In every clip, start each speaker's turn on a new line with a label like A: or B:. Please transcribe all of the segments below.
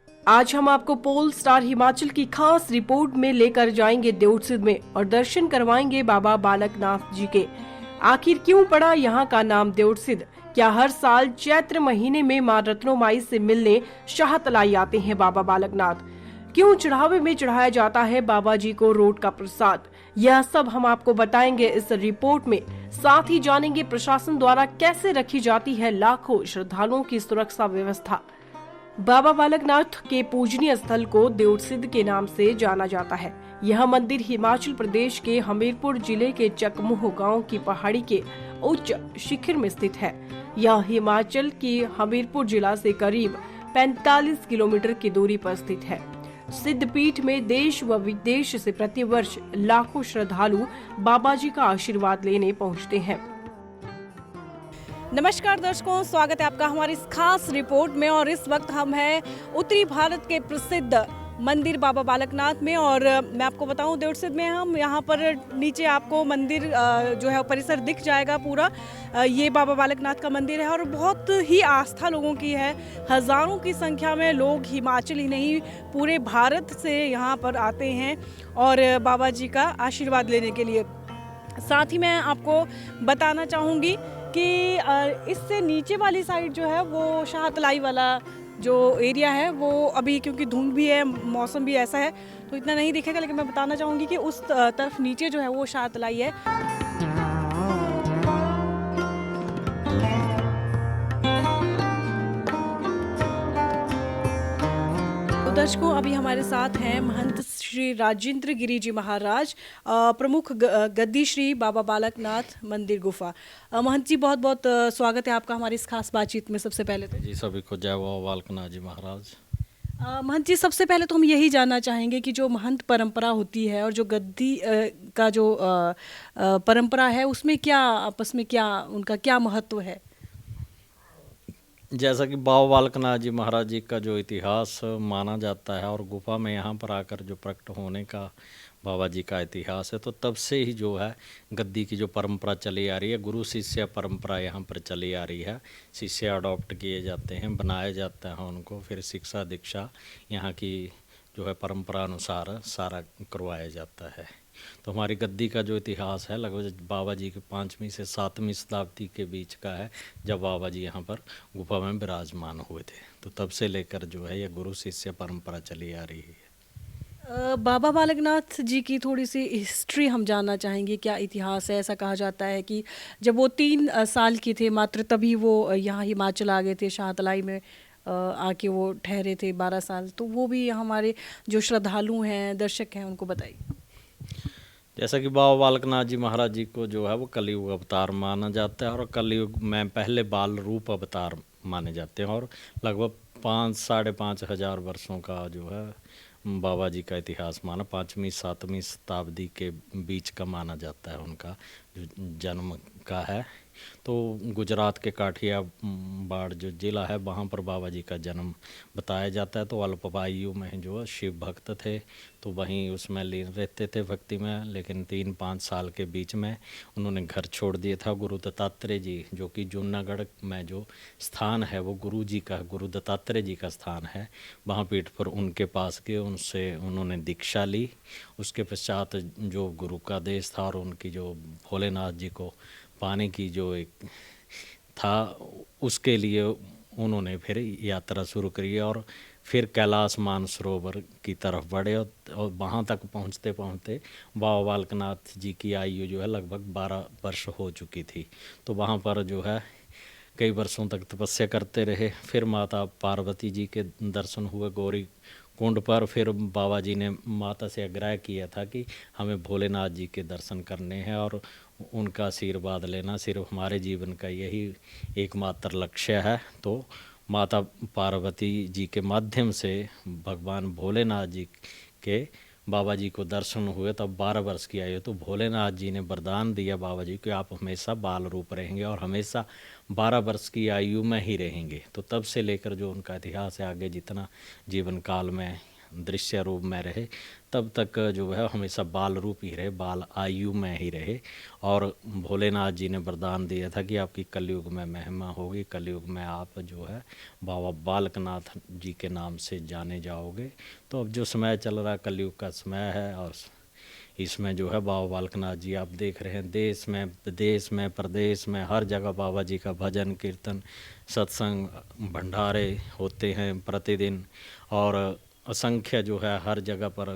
A: आज हम आपको पोल स्टार हिमाचल की खास रिपोर्ट में लेकर जाएंगे देवसिद्ध में और दर्शन करवाएंगे बाबा बालकनाथ जी के। आखिर क्यों पड़ा यहाँ का नाम देवसिद्ध? क्या हर साल चैत्र महीने में मां रत्नोमाई से मिलने शाहतलाई आते हैं बाबा बालकनाथ? क्यों चढ़ावे में चढ़ाया जाता है बाबा जी को रोट का प्रसाद? यह सब हम आपको बताएंगे इस रिपोर्ट में। साथ ही जानेंगे प्रशासन द्वारा कैसे रखी जाती है लाखों श्रद्धालुओं की सुरक्षा व्यवस्था। बाबा बालकनाथ के पूजनीय स्थल को देवसिद्ध के नाम से जाना जाता है। यह मंदिर हिमाचल प्रदेश के हमीरपुर जिले के चकमुह गांव की पहाड़ी के उच्च शिखर में स्थित है। यह हिमाचल की हमीरपुर जिला से करीब 45 किलोमीटर की दूरी पर स्थित है। सिद्धपीठ में देश व विदेश से प्रतिवर्ष लाखों श्रद्धालु बाबा जी का आशीर्वाद लेने पहुंचते हैं।
B: नमस्कार दर्शकों, स्वागत है आपका हमारी इस खास रिपोर्ट में। और इस वक्त हम हैं उत्तरी भारत के प्रसिद्ध मंदिर बाबा बालकनाथ में। और मैं आपको बताऊं, देवसिद्ध में हम यहाँ पर नीचे आपको मंदिर जो है परिसर दिख जाएगा पूरा। ये बाबा बालकनाथ का मंदिर है और बहुत ही आस्था लोगों की है। हज़ारों की संख्या में लोग हिमाचल ही नहीं पूरे भारत से यहाँ पर आते हैं और बाबा जी का आशीर्वाद लेने के लिए। साथ ही मैं आपको बताना चाहूँगी कि इससे नीचे वाली साइड जो है वो शाहतलाई वाला जो एरिया है वो अभी क्योंकि धुंध भी है, मौसम भी ऐसा है तो इतना नहीं दिखेगा, लेकिन मैं बताना चाहूँगी कि उस तरफ नीचे जो है वो शाहतलाई है। दर्शकों, अभी हमारे साथ हैं महंत श्री राजेंद्र गिरी जी महाराज, प्रमुख गद्दी श्री बाबा बालकनाथ मंदिर गुफा। महंत जी, बहुत बहुत स्वागत है आपका हमारी इस खास बातचीत में। सबसे पहले तो
C: जी सभी को जय बाबा बालकनाथ जी महाराज।
B: महंत जी, सबसे पहले तो हम यही जानना चाहेंगे कि जो महंत परंपरा होती है और जो गद्दी का जो परंपरा है उसमें क्या आपस में क्या उनका क्या महत्व है?
C: जैसा कि बाबा बालकनाथ जी महाराज जी का जो इतिहास माना जाता है और गुफा में यहाँ पर आकर जो प्रकट होने का बाबा जी का इतिहास है, तो तब से ही जो है गद्दी की जो परंपरा चली आ रही है, गुरु शिष्य परंपरा यहाँ पर चली आ रही है। शिष्य अडॉप्ट किए जाते हैं, बनाए जाते हैं उनको, फिर शिक्षा दीक्षा यहाँ की जो है परंपरा अनुसार सारा करवाया जाता है। तो हमारी गद्दी का जो इतिहास है लगभग बाबा जी के 5वीं से 7वीं शताब्दी के बीच का है, जब बाबा जी यहाँ पर गुफा में विराजमान हुए थे। तो तब से लेकर जो है ये गुरु शिष्य परंपरा चली आ रही है।
B: बाबा बालकनाथ जी की थोड़ी सी हिस्ट्री हम जानना चाहेंगे। क्या इतिहास है? ऐसा कहा जाता है कि जब वो 3 साल की थे मात्र तभी वो यहाँ हिमाचल आ गए थे, शाहतलाई में आके वो ठहरे थे 12 साल। तो वो भी हमारे जो श्रद्धालु हैं, दर्शक हैं, उनको बताइए।
C: जैसा कि बाबा बालकनाथ जी महाराज जी को जो है वो कलयुग अवतार माना जाता है और कलयुग में पहले बाल रूप अवतार माने जाते हैं। और लगभग 5-5.5 हजार वर्षों का जो है बाबा जी का इतिहास माना 5वीं 7वीं शताब्दी के बीच का माना जाता है उनका जो जन्म का है। तो गुजरात के काठियावाड़ जो ज़िला है वहाँ पर बाबा जी का जन्म बताया जाता है। तो अल्पायु में जो शिव भक्त थे तो वहीं उसमें लीन रहते थे भक्ति में, लेकिन 3-5 साल के बीच में उन्होंने घर छोड़ दिया था। गुरु दत्तात्रेय जी, जो कि जूनागढ़ में जो स्थान है वो गुरु जी का, गुरु दत्तात्रेय जी का स्थान है, वहाँ पीठ पर उनके पास गए, उनसे उन्होंने दीक्षा ली। उसके पश्चात जो गुरु का देश था और उनकी जो भोलेनाथ जी को पाने की जो एक था उसके लिए उन्होंने फिर यात्रा शुरू करी और फिर कैलाश मानसरोवर की तरफ बढ़े। और वहाँ तक पहुँचते पहुँचते बाबा बालकनाथ जी की आयु जो है लगभग 12 वर्ष हो चुकी थी। तो वहाँ पर जो है कई वर्षों तक तपस्या करते रहे। फिर माता पार्वती जी के दर्शन हुए गौरी कुंड पर। फिर बाबा जी ने माता से आग्रह किया था कि हमें भोलेनाथ जी के दर्शन करने हैं और उनका आशीर्वाद लेना सिर्फ हमारे जीवन का यही एकमात्र लक्ष्य है। तो माता पार्वती जी के माध्यम से भगवान भोलेनाथ जी के बाबा जी को दर्शन हुए। तब 12 वर्ष की आयु, तो भोलेनाथ जी ने वरदान दिया बाबा जी कि आप हमेशा बाल रूप रहेंगे और हमेशा 12 वर्ष की आयु में ही रहेंगे। तो तब से लेकर जो उनका इतिहास है, आगे जितना जीवन काल में दृश्य रूप में रहे, तब तक जो है हमेशा बाल रूप ही रहे, बाल आयु में ही रहे। और भोलेनाथ जी ने वरदान दिया था कि आपकी कलयुग में महिमा होगी, कलयुग में आप जो है बाबा बालकनाथ जी के नाम से जाने जाओगे। तो अब जो समय चल रहा कलयुग का समय है, और इसमें जो है बाबा बालकनाथ जी आप देख रहे हैं देश में विदेश में प्रदेश में हर जगह बाबा जी का भजन कीर्तन सत्संग भंडारे होते हैं प्रतिदिन, और असंख्य जो है हर जगह पर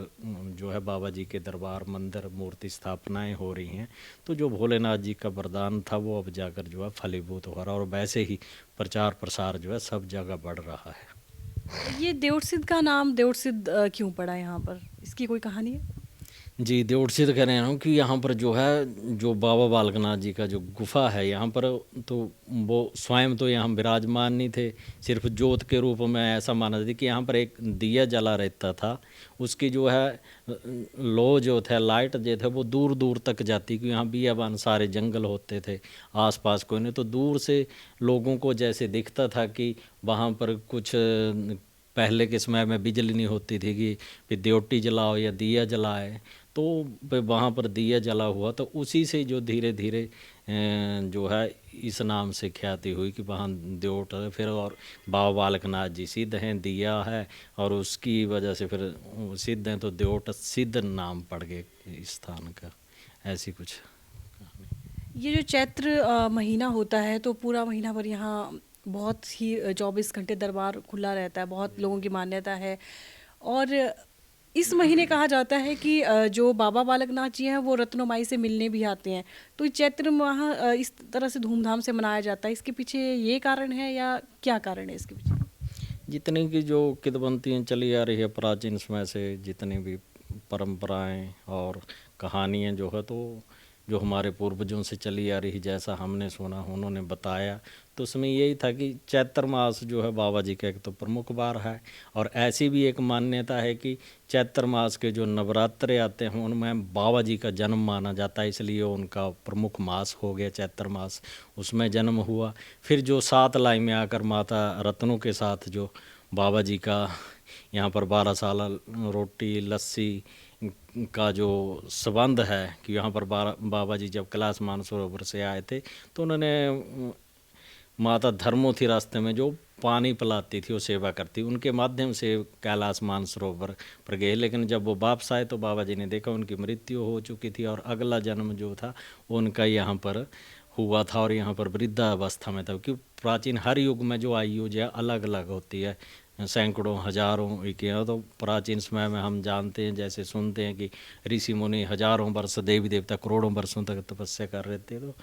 C: जो है बाबा जी के दरबार मंदिर मूर्ति स्थापनाएं हो रही हैं। तो जो भोलेनाथ जी का वरदान था वो अब जाकर जो है फलीभूत हो रहा है, और वैसे ही प्रचार प्रसार जो है सब जगह बढ़ रहा है।
B: ये देवसिद्ध का नाम देवसिद्ध क्यों पड़ा यहाँ पर, इसकी कोई कहानी है?
C: जी, देवसिद्ध कह रहे हैं कि यहाँ पर जो है जो बाबा बालकनाथ जी का जो गुफा है यहाँ पर, तो वो स्वयं तो यहाँ विराजमान नहीं थे, सिर्फ जोत के रूप में ऐसा माना जाता है कि यहाँ पर एक दिया जला रहता था, उसकी जो है लो जो थे लाइट जो थे वो दूर दूर तक जाती, क्योंकि यहाँ बियाबान सारे जंगल होते थे आसपास कोई नहीं, तो दूर से लोगों को जैसे दिखता था कि वहाँ पर कुछ पहले के समय में बिजली नहीं होती थी कि फिर देवटी जलाओ या दिया जलाए, तो वहाँ पर दिया जला हुआ, तो उसी से जो धीरे धीरे जो है इस नाम से ख्याति हुई कि वहाँ देवट है। फिर और बाबा बालकनाथ जी सिद्ध हैं, दिया है, और उसकी वजह से फिर सिद्ध हैं, तो देवट सिद्ध नाम पड़ गए इस स्थान का। ऐसी कुछ
B: ये जो चैत्र महीना होता है तो पूरा महीना भर यहाँ बहुत ही 24 घंटे दरबार खुला रहता है, बहुत लोगों की मान्यता है। और इस महीने कहा जाता है कि जो बाबा बालकनाथ जी हैं वो रत्नमाई से मिलने भी आते हैं, तो चैत्र माह इस तरह से धूमधाम से मनाया जाता है। इसके पीछे ये कारण है या क्या कारण है इसके पीछे?
C: जितनी की जो किंवदंतियाँ चली आ रही है प्राचीन समय से, जितनी भी परंपराएं और कहानियाँ जो है, तो जो हमारे पूर्वजों से चली आ रही, जैसा हमने सुना उन्होंने बताया, तो उसमें यही था कि चैत्र मास जो है बाबा जी का एक तो प्रमुख बार है, और ऐसी भी एक मान्यता है कि चैत्र मास के जो नवरात्रे आते हैं उनमें बाबा जी का जन्म माना जाता है, इसलिए उनका प्रमुख मास हो गया चैत्र मास, उसमें जन्म हुआ। फिर जो 7 लाई में आकर माता रत्नों के साथ जो बाबा जी का यहाँ पर 12 साल रोटी लस्सी का जो संबंध है कि यहाँ पर बाबा जी जब कैलाश मानसरोवर से आए थे, तो उन्होंने माता धर्मोथी रास्ते में जो पानी पिलाती थी वो सेवा करती, उनके माध्यम से कैलाश मानसरोवर पर गए। लेकिन जब वो वापस आए तो बाबा जी ने देखा उनकी मृत्यु हो चुकी थी, और अगला जन्म जो था उनका यहाँ पर हुआ था, और यहाँ पर वृद्धावस्था में था। क्योंकि प्राचीन हर युग में जो आयु जो अलग अलग होती है, सैकड़ों हजारों की, तो प्राचीन समय में हम जानते हैं, जैसे सुनते हैं कि ऋषि मुनि हजारों वर्ष, देवी देवता करोड़ों वर्षों तक तपस्या कर रहे थे, तो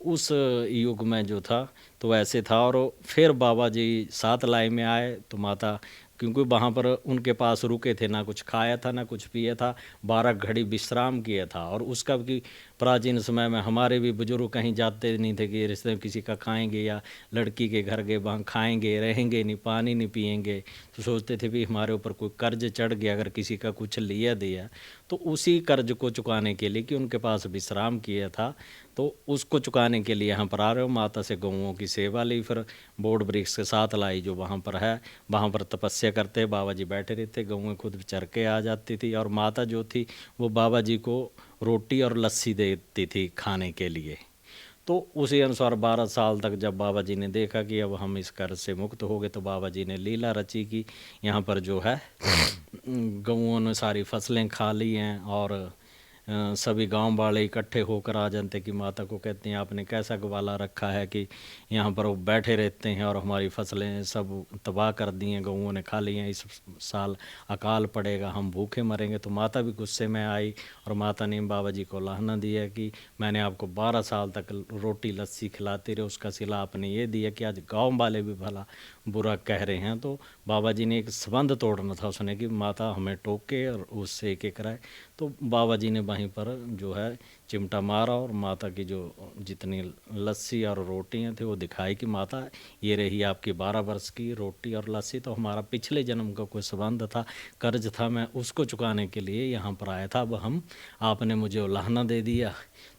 C: उस युग में जो था तो ऐसे था। और फिर बाबा जी 7 लाई में आए तो माता, क्योंकि वहाँ पर उनके पास रुके थे, ना कुछ खाया था ना कुछ पिया था, 12 घड़ी विश्राम किया था। और उसका कि प्राचीन समय में हमारे भी बुजुर्ग कहीं जाते नहीं थे कि रिश्ते में किसी का खाएंगे या लड़की के घर गए वहाँ खाएंगे रहेंगे नहीं, पानी नहीं पिएंगे, तो सोचते थे भी हमारे ऊपर कोई कर्ज चढ़ गया, अगर किसी का कुछ लिया दिया तो उसी कर्ज को चुकाने के लिए, कि उनके पास विश्राम किया था, तो उसको चुकाने के लिए यहाँ पर आ रहे हो। माता से गऊओं की सेवा ली, फिर बोर्ड वृक्ष के 7 लाई जो वहाँ पर है, वहाँ पर तपस्या करते, बाबा जी बैठे रहते, गऊएं खुद चर के आ जाती थी, और माता जो थी वो बाबा जी को रोटी और लस्सी देती थी खाने के लिए। तो उसी अनुसार 12 साल तक जब बाबा जी ने देखा कि अब हम इस कर्ज से मुक्त हो गए, तो बाबा जी ने लीला रची कि यहाँ पर जो है गऊओं ने सारी फसलें खा ली हैं, और सभी गांव वाले इकट्ठे होकर आ जाते कि माता को कहते हैं आपने कैसा ग्वाला रखा है कि यहाँ पर वो बैठे रहते हैं और हमारी फसलें सब तबाह कर दी हैं, गऊओं ने खा ली हैं, इस साल अकाल पड़ेगा, हम भूखे मरेंगे। तो माता भी गुस्से में आई, और माता ने बाबा जी को लाहना दिया कि मैंने आपको 12 साल तक रोटी लस्सी खिलाते रहे, उसका सिला आपने ये दिया कि आज गाँव वाले भी भला बुरा कह रहे हैं। तो बाबा जी ने एक संबंध तोड़ना था उसने कि माता हमें टोके और उससे एक कराए। तो बाबा जी ने वहीं पर जो है चिमटा मारा और माता की जो जितनी लस्सी और रोटियां थी वो दिखाई कि माता ये रही आपकी 12 वर्ष की रोटी और लस्सी। तो हमारा पिछले जन्म का कोई संबंध था, कर्ज था, मैं उसको चुकाने के लिए यहाँ पर आया था। अब आपने मुझे उलाहना दे दिया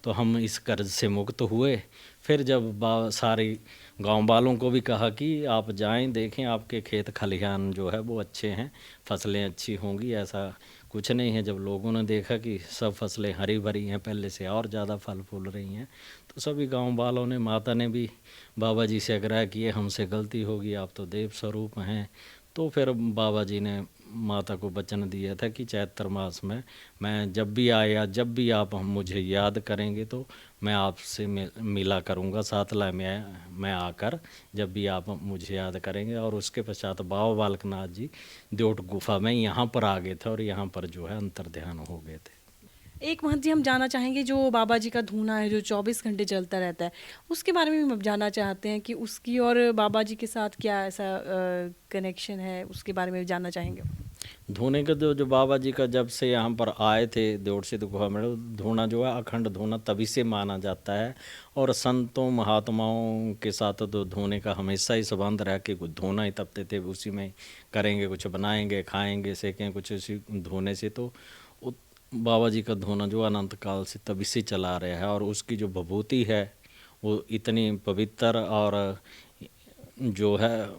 C: तो हम इस कर्ज से मुक्त हुए। फिर जब सारी गांव वालों को भी कहा कि आप जाएं देखें आपके खेत खलिहान जो है वो अच्छे हैं, फसलें अच्छी होंगी, ऐसा कुछ नहीं है। जब लोगों ने देखा कि सब फसलें हरी भरी हैं, पहले से और ज़्यादा फल फूल रही हैं, तो सभी गांव वालों ने, माता ने भी बाबा जी से आग्रह किए हमसे गलती होगी, आप तो देव स्वरूप हैं। तो फिर बाबा जी ने माता को वचन दिया था कि चैत्र मास में मैं जब भी आया, जब भी आप मुझे याद करेंगे तो मैं आपसे मिला करूँगा सातला में मैं आकर, जब भी आप मुझे याद करेंगे। और उसके पश्चात बाबा बालकनाथ जी द्योट गुफा में यहाँ पर आ गए थे और यहाँ पर जो है अंतर ध्यान हो गए थे।
B: एक महंत जी, हम जानना चाहेंगे जो बाबा जी का धूना है जो 24 घंटे चलता रहता है, उसके बारे में हम जानना चाहते हैं कि उसकी और बाबा जी के साथ क्या ऐसा कनेक्शन है, उसके बारे में जानना चाहेंगे।
C: धूने का जो बाबा जी का जब से यहाँ पर आए थे देवसिद्ध गुफा में, धूना जो है अखंड धूना तभी से माना जाता है। और संतों महात्माओं के साथ तो धूने का हमेशा ही संबंध रहा कि कुछ धूना ही तपते थे, उसी में करेंगे, कुछ बनाएंगे, खाएंगे, सेकें कुछ उसी धूने से। तो बाबा जी का धूना जो अनंत काल से तभी से चला रहा है। और उसकी जो विभूति है वो इतनी पवित्र और जो है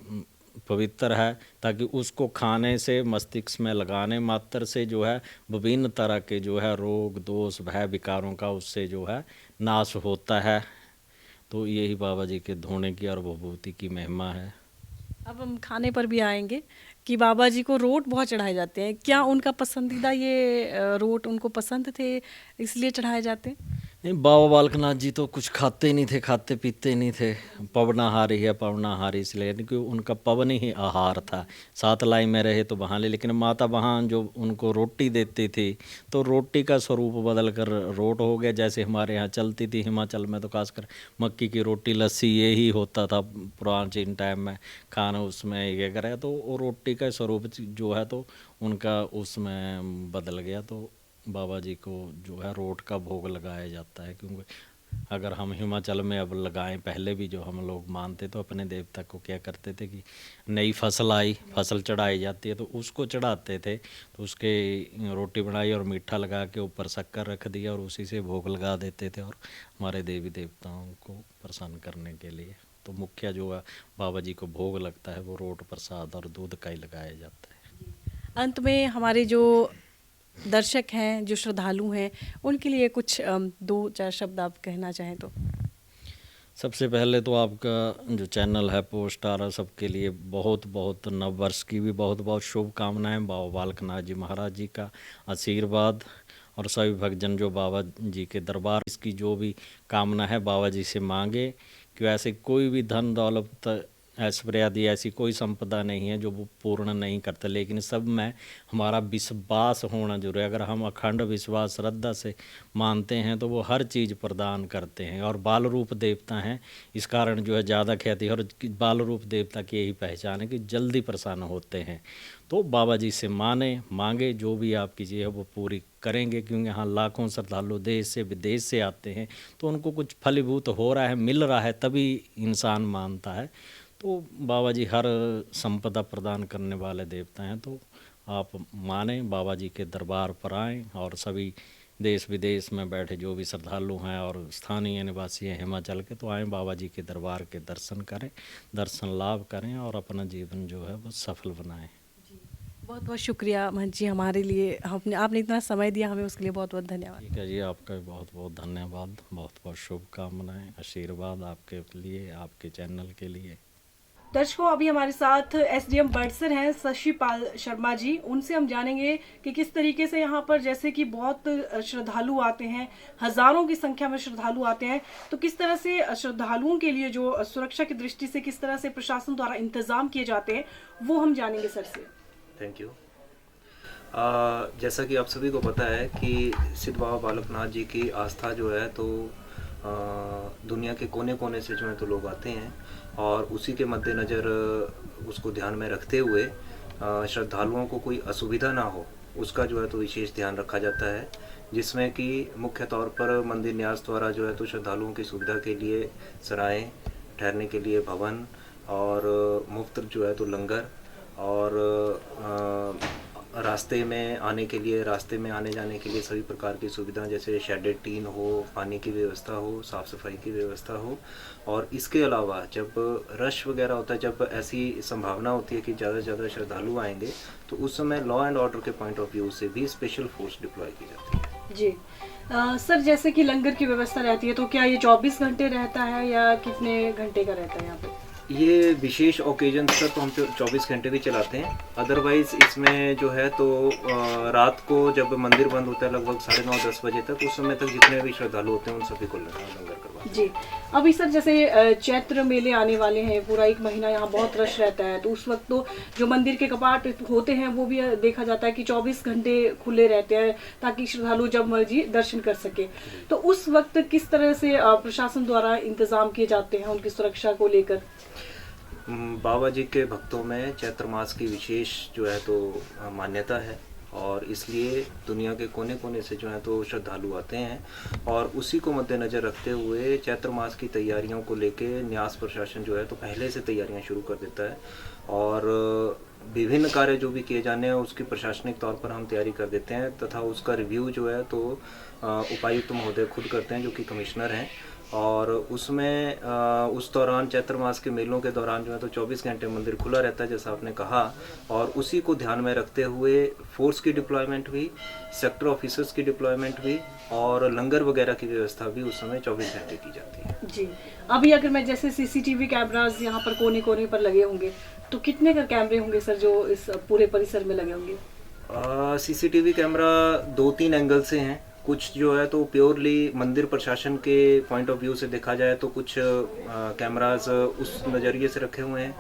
C: पवित्र है, ताकि उसको खाने से, मस्तिष्क में लगाने मात्र से जो है विभिन्न तरह के जो है रोग दोष भय विकारों का उससे जो है नाश होता है। तो यही बाबा जी के धोने की और विभूति की महिमा है।
B: अब हम खाने पर भी आएंगे कि बाबा जी को रोट बहुत चढ़ाए जाते हैं, क्या उनका पसंदीदा ये रोट उनको पसंद थे इसलिए चढ़ाए जाते हैं?
C: नहीं, बाबा बालकनाथ जी तो कुछ खाते नहीं थे, खाते पीते नहीं थे, पवनाहारी है, पवनाहारी इसलिए क्योंकि उनका पवन ही आहार था। सातलाई में रहे तो वहाँ ले, लेकिन माता वहाँ जो उनको रोटी देती थी तो रोटी का स्वरूप बदल कर रोट हो गया। जैसे हमारे यहाँ चलती थी हिमाचल में तो खासकर मक्की की रोटी लस्सी यही होता था प्राचीन टाइम में खाना, उसमें ये करे तो वो रोटी का स्वरूप जो है तो उनका उसमें बदल गया। तो बाबा जी को जो है रोट का भोग लगाया जाता है। क्योंकि अगर हम हिमाचल में अब लगाएं, पहले भी जो हम लोग मानते तो अपने देवता को क्या करते थे कि नई फसल आई, फसल चढ़ाई जाती है तो उसको चढ़ाते थे, तो उसके रोटी बनाई और मीठा लगा के ऊपर शक्कर रख दिया और उसी से भोग लगा देते थे और हमारे देवी देवताओं को प्रसन्न करने के लिए। तो मुख्य जो है बाबा जी को भोग लगता है वो रोट प्रसाद और दूध का ही लगाया जाता है।
B: अंत में हमारे जो दर्शक हैं, जो श्रद्धालु हैं, उनके लिए कुछ 2-4 शब्द आप कहना चाहें तो।
C: सबसे पहले तो आपका जो चैनल है पोस्ट आ रहा, सबके लिए बहुत बहुत नव वर्ष की भी बहुत बहुत शुभकामनाएं। बाबा बालकनाथ जी महाराज जी का आशीर्वाद और सभी भक्तजन जो बाबा जी के दरबार इसकी जो भी कामना है बाबा जी से मांगे, कि ऐसे कोई भी धन दौलत ऐश्वर्य आदि ऐसी कोई संपदा नहीं है जो वो पूर्ण नहीं करते, लेकिन सब में हमारा विश्वास होना जरूरी है। अगर हम अखंड विश्वास श्रद्धा से मानते हैं तो वो हर चीज़ प्रदान करते हैं। और बाल रूप देवता हैं, इस कारण जो है ज़्यादा ख्याति है। और बाल रूप देवता की यही पहचान है कि जल्दी प्रसन्न होते हैं। तो बाबा जी से मांगे जो भी आपकी चीज़ है वो पूरी करेंगे, क्योंकि यहाँ लाखों श्रद्धालु देश से विदेश से आते हैं तो उनको कुछ फलीभूत हो रहा है, मिल रहा है, तभी इंसान मानता है। तो बाबा जी हर संपदा प्रदान करने वाले देवता हैं। तो आप माने, बाबा जी के दरबार पर आएँ और सभी देश विदेश में बैठे जो भी श्रद्धालु हैं और स्थानीय निवासी हैं हिमाचल के, तो आएँ बाबा जी के दरबार के दर्शन करें, दर्शन लाभ करें और अपना जीवन जो है वो सफल बनाएं।
B: बहुत बहुत शुक्रिया महंत जी, हमारे लिए आपने इतना समय दिया हमें, उसके लिए बहुत बहुत धन्यवाद।
C: ठीक है जी, आपका भी बहुत बहुत धन्यवाद, बहुत बहुत शुभकामनाएं, आशीर्वाद आपके लिए, आपके चैनल के लिए।
A: दर्शकों, अभी हमारे साथ एसडीएम बड़सर हैं शशिपाल शर्मा जी, उनसे हम जानेंगे कि किस तरीके से यहाँ पर, जैसे कि बहुत श्रद्धालु आते हैं, हजारों की संख्या में श्रद्धालु आते हैं, तो किस तरह से श्रद्धालुओं के लिए जो सुरक्षा की दृष्टि से किस तरह से प्रशासन द्वारा इंतजाम किए जाते हैं वो हम जानेंगे सर से।
D: Thank you. जैसा कि आप सभी को पता है कि सिद्ध बाबा बालकनाथ जी की आस्था जो है तो दुनिया के कोने कोने से जो है तो लोग आते हैं, और उसी के मद्देनज़र उसको ध्यान में रखते हुए श्रद्धालुओं को कोई असुविधा ना हो उसका जो है तो विशेष ध्यान रखा जाता है। जिसमें कि मुख्य तौर पर मंदिर न्यास द्वारा जो है तो श्रद्धालुओं की सुविधा के लिए सराएं, ठहरने के लिए भवन और मुफ्त जो है तो लंगर और रास्ते में आने जाने के लिए सभी प्रकार की सुविधा, जैसे शेडेड टीन हो, पानी की व्यवस्था हो, साफ़ सफाई की व्यवस्था हो। और इसके अलावा जब रश वगैरह होता है, जब ऐसी संभावना होती है कि ज़्यादा से ज़्यादा श्रद्धालु आएंगे, तो उस समय लॉ एंड ऑर्डर के पॉइंट ऑफ व्यू से भी स्पेशल फोर्स डिप्लॉय की जाती है।
B: जी सर, जैसे कि लंगर की व्यवस्था रहती है तो क्या ये 24 घंटे रहता है या कितने घंटे का रहता है यहाँ पे?
D: ये विशेष ओकेजन पर तो हम 24 घंटे भी चलाते हैं। अदरवाइज इसमें जो है तो रात को जब मंदिर बंद होता है लगभग 9:30-10 बजे तक, उस समय तक जितने भी श्रद्धालु होते हैं उन सभी को लंगर करवाते हैं।
B: जी, अभी सर जैसे चैत्र मेले आने वाले हैं, पूरा एक महीना यहाँ बहुत रश रहता है, तो उस वक्त तो जो मंदिर के कपाट होते हैं वो भी देखा जाता है कि 24 घंटे खुले रहते हैं ताकि श्रद्धालु जब मर्जी दर्शन कर सके। तो उस वक्त किस तरह से प्रशासन द्वारा इंतजाम किए जाते हैं उनकी सुरक्षा को लेकर?
D: बाबा जी के भक्तों में चैत्र मास की विशेष जो है तो मान्यता है और इसलिए दुनिया के कोने कोने से जो है तो श्रद्धालु आते हैं और उसी को मद्देनज़र रखते हुए चैत्र मास की तैयारियों को लेके न्यास प्रशासन जो है तो पहले से तैयारियां शुरू कर देता है और विभिन्न कार्य जो भी किए जाने हैं उसकी प्रशासनिक तौर पर हम तैयारी कर देते हैं तथा उसका रिव्यू जो है तो उपायुक्त महोदय खुद करते हैं जो कि कमिश्नर हैं। और उसमें उस दौरान चैत्र मास के मेलों के दौरान जो है तो 24 घंटे मंदिर खुला रहता है जैसा आपने कहा, और उसी को ध्यान में रखते हुए फोर्स की डिप्लॉयमेंट भी, सेक्टर ऑफिसर्स की डिप्लॉयमेंट भी और लंगर वगैरह की व्यवस्था भी उस समय 24 घंटे की जाती है।
B: जी, अभी अगर मैं जैसे सीसीटीवी कैमरास यहाँ पर कोने कोने पर लगे होंगे तो कितने का कैमरे होंगे सर जो इस पूरे परिसर में लगे होंगे?
D: सीसीटीवी कैमरा 2-3 एंगल से हैं। कुछ जो है तो प्योरली मंदिर प्रशासन के पॉइंट ऑफ व्यू से देखा जाए तो कुछ कैमरास उस नज़रिए से रखे हुए हैं,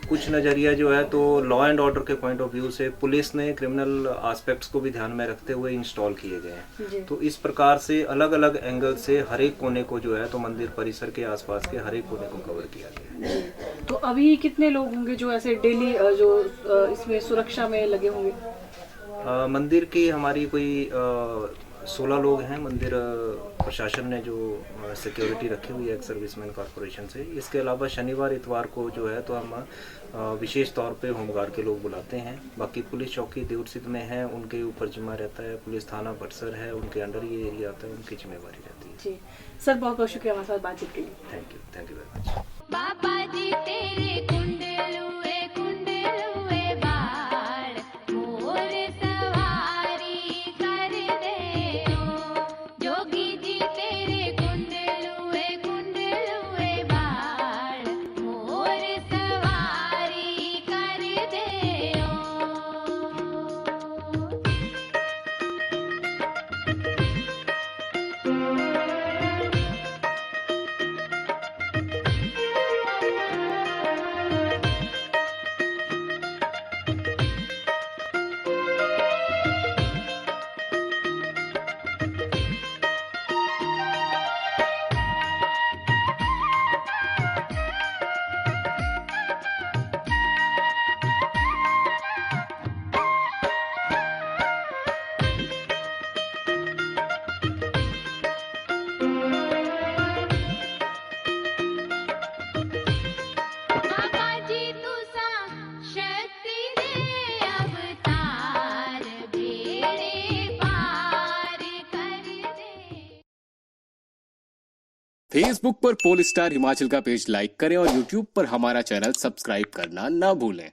D: कुछ नज़रिया जो है तो लॉ एंड ऑर्डर के पॉइंट ऑफ व्यू से पुलिस ने क्रिमिनल एस्पेक्ट्स को भी ध्यान में रखते हुए इंस्टॉल किए गए हैं। तो इस प्रकार से अलग अलग एंगल से हर एक कोने को जो है तो मंदिर परिसर के आसपास के हर एक कोने को कवर किया गया है।
B: तो अभी कितने लोग होंगे जो ऐसे डेली जो इसमें सुरक्षा में लगे होंगे?
D: मंदिर की हमारी कोई 16 लोग हैं मंदिर प्रशासन ने जो सिक्योरिटी रखी हुई है एक सर्विसमैन कॉरपोरेशन से। इसके अलावा शनिवार इतवार को जो है तो हम विशेष तौर पे होमगार्ड के लोग बुलाते हैं। बाकी पुलिस चौकी देवसिद्ध में है, उनके ऊपर जिम्मा रहता है, पुलिस थाना बटसर है, उनके अंडर ये एरिया आता है, उनकी जिम्मेवारी रहती है।
B: जी सर, बहुत बहुत शुक्रिया हमारे साथ बातचीत के लिए।
D: Thank you very much.
E: Baba ji तेरे कुंडलुए कुंडलुए बाल मोर सवारी कर दे ओ, जोगी जी तेरे कुंडलुए कुंडलुए बाल मोर सवारी कर दे ओ। बाबा जी तुसा शक्ति दे अवतार बेड़े पार कर दे।
F: फेसबुक पर पोल स्टार हिमाचल का पेज लाइक करें और यूट्यूब पर हमारा चैनल सब्सक्राइब करना ना भूलें।